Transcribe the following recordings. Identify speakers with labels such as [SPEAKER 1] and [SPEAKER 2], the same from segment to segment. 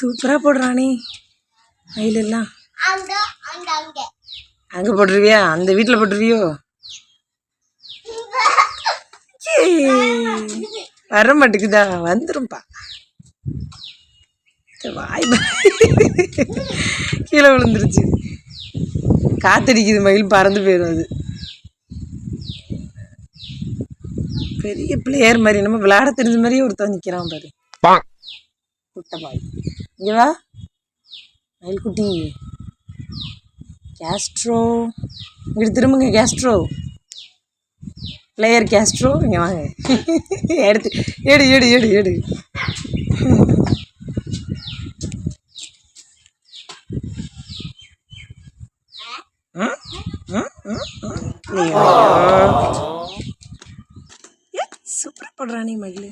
[SPEAKER 1] சூப்பரா போடுறானே மயிலெல்லாம். அங்க போட்டுருவியா? அந்த வீட்டில் போட்டுருவியோ? வர மாட்டேங்குதா? வந்துரும்பா. வாய் கீழே விழுந்துருச்சு. காத்தடிக்குது, மயில் பறந்து போயிடும். அது பெரிய பிளேயர் மாதிரி, நம்ம விளையாட தெரிஞ்ச மாதிரியே ஒருத்தன் நிற்கிறான் பாரு. குட்டை பாய், இங்கே வா மயில் குட்டி. கேஸ்ட்ரோ இங்கிட்டு திரும்புங்க. கேஸ்ட்ரோ பிளேயர் கேஸ்ட்ரோ, இங்கே வாங்க. எடுத்து எடு எடு எடு எடு. சூப்பரா போடுறானே மகிழ்.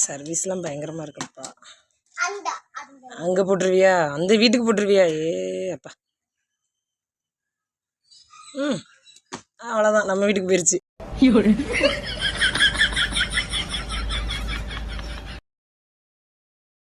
[SPEAKER 1] சர்வீஸ்லாம் பயங்கரமாக இருக்குப்பா. அங்கே போட்டுருவியா? அந்த வீட்டுக்கு போட்டுருவியா? ஏ அப்பா. அவ்வளோதான், நம்ம வீட்டுக்கு போயிடுச்சு.